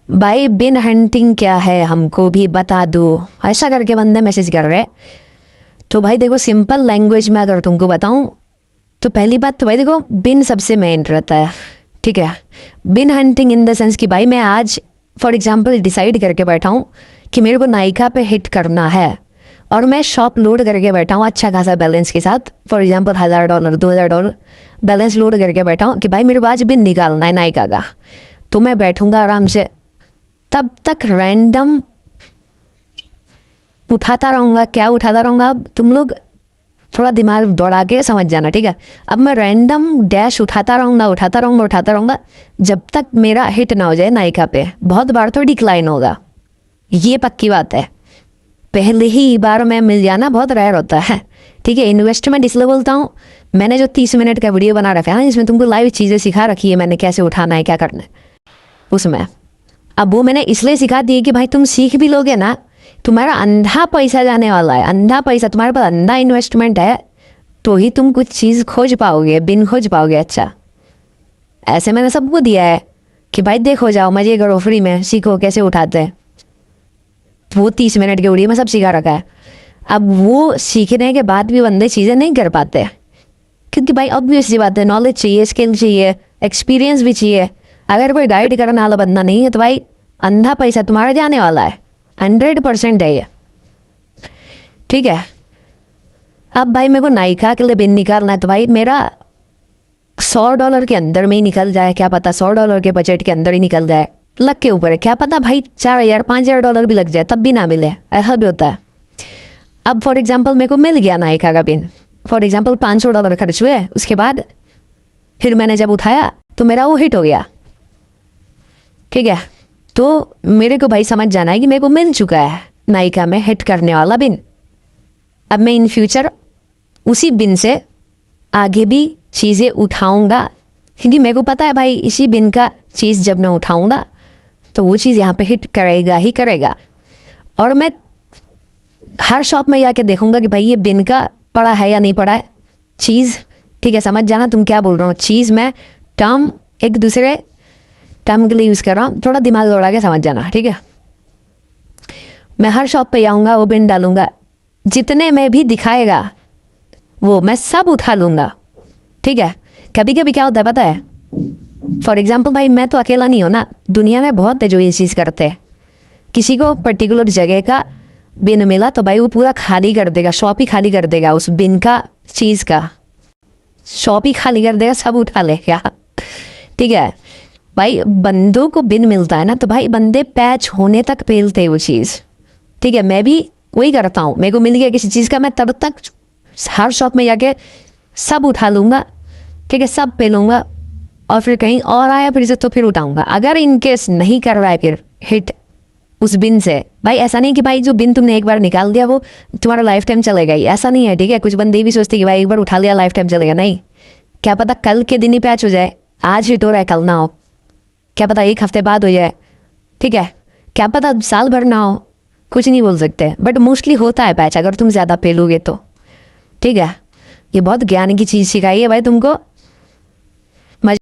भाई बिन हंटिंग क्या है हमको भी बता दो, ऐसा करके बंदे मैसेज कर रहे। तो भाई देखो सिंपल लैंग्वेज में अगर तुमको बताऊं तो पहली बात तो भाई देखो बिन सबसे मेन रहता है, ठीक है। बिन हंटिंग इन द सेंस कि भाई मैं आज फॉर एग्जांपल डिसाइड करके बैठा हूँ कि मेरे को नायका पे हिट करना है और मैं शॉप लोड करके बैठा हूँ अच्छा खासा बैलेंस के साथ, फॉर एग्जांपल $1000 $2000 बैलेंस लोड करके बैठा हूँ कि भाई मेरे को आज बिन निकालना है नायका का। तो मैं बैठूंगा आराम से, तब तक रैंडम उठाता रहूँगा। क्या उठाता रहूँगा, अब तुम लोग थोड़ा दिमाग दौड़ा के समझ जाना, ठीक है। अब मैं रैंडम डैश उठाता रहूँगा जब तक मेरा हिट ना हो जाए नायका पे। बहुत बार तो डिक्लाइन होगा, ये पक्की बात है। पहले ही बार में मिल जाना बहुत रेयर होता है, ठीक है। इन्वेस्टमेंट इसलिए बोलता हूँ, मैंने जो 30 मिनट का वीडियो बना रखा है ना, जिसमें तुमको लाइव चीज़ें सिखा रखी है मैंने, कैसे उठाना है क्या करना है उसमें। अब वो मैंने इसलिए सिखा दी कि भाई तुम सीख भी लोगे ना, तुम्हारा अंधा पैसा जाने वाला है, अंधा पैसा, तुम्हारे पास अंधा इन्वेस्टमेंट है तो ही तुम कुछ चीज़ खोज पाओगे, बिन खोज पाओगे। अच्छा ऐसे मैंने सबको दिया है कि भाई देखो जाओ मजे करो, फ्री में सीखो कैसे उठाते हैं। वो 30 मिनट के वीडियो में सब सिखा रखा है। अब वो सीखने के बाद भी बंदे चीज़ें नहीं कर पाते, क्योंकि भाई ऑब्वियस सी बात है, नॉलेज चाहिए, स्किल चाहिए, एक्सपीरियंस भी चाहिए। अगर कोई गाइड करने वाला बंदा नहीं है तो भाई अंधा पैसा तुम्हारा जाने वाला है, 100% है ये, ठीक है। अब भाई मेरे को नायका के लिए बिन निकालना है तो भाई मेरा $100 के अंदर में ही निकल जाए, क्या पता $100 के बजट के अंदर ही निकल जाए, लक के ऊपर है, क्या पता भाई $4000 $5000 भी लग जाए तब भी ना मिले, ऐसा भी होता है। अब फॉर एग्जाम्पल मेरे को मिल गया नायका का बिन, फॉर एग्जाम्पल $500 खर्च हुए, उसके बाद फिर मैंने जब उठाया तो मेरा वो हिट हो गया, ठीक है। तो मेरे को भाई समझ जाना है कि मेरे को मिल चुका है नायका में हिट करने वाला बिन। अब मैं इन फ्यूचर उसी बिन से आगे भी चीज़ें उठाऊंगा, क्योंकि मेरे को पता है भाई इसी बिन का चीज़ जब मैं उठाऊंगा तो वो चीज़ यहाँ पे हिट करेगा ही करेगा। और मैं हर शॉप में जाके देखूंगा कि भाई ये बिन का पड़ा है या नहीं पड़ा है चीज़, ठीक है। समझ जाना तुम क्या बोल रहा हूँ, चीज़ में टर्म एक दूसरे टर्म के लिए यूज़ कर रहा हूँ, थोड़ा दिमाग दौड़ा के समझ जाना, ठीक है। मैं हर शॉप पे जाऊँगा, वो बिन डालूंगा, जितने में भी दिखाएगा वो मैं सब उठा लूँगा, ठीक है। कभी कभी क्या होता है पता है, फॉर एग्जाम्पल भाई मैं तो अकेला नहीं हूँ ना, दुनिया में बहुत है जो ये चीज़ करते हैं। किसी को पर्टिकुलर जगह का बिन मिला तो भाई वो पूरा खाली कर देगा, शॉप ही खाली कर देगा उस बिन का, चीज़ का शॉप ही खाली कर देगा, सब उठा लेगा, ठीक है। भाई बंदों को बिन मिलता है ना तो भाई बंदे पैच होने तक पेलते हैं वो चीज़, ठीक है। मैं भी वही करता हूँ, मेरे को मिल गया किसी चीज़ का, मैं तब तक हर शॉप में जाके सब उठा लूँगा, ठीक है, सब पेलूँगा, और फिर कहीं और आया फिर से तो फिर उठाऊँगा। अगर इनकेस नहीं कर रहा है फिर हिट उस बिन से, भाई ऐसा नहीं कि भाई जो बिन तुमने एक बार निकाल दिया वो तुम्हारा लाइफ टाइम चलेगा ही, ऐसा नहीं है, ठीक है। कुछ बंदे भी सोचते कि भाई एक बार उठा लिया लाइफ टाइम चलेगा, नहीं, क्या पता कल के दिन ही पैच हो जाए, आज हिट हो रहा है कल ना हो, क्या पता एक हफ्ते बाद हो जाए, ठीक है, क्या पता साल भर ना हो, कुछ नहीं बोल सकते, बट मोस्टली होता है पैच अगर तुम ज़्यादा पेलोगे तो, ठीक है। ये बहुत ज्ञान की चीज़ सिखाई है भाई तुमको।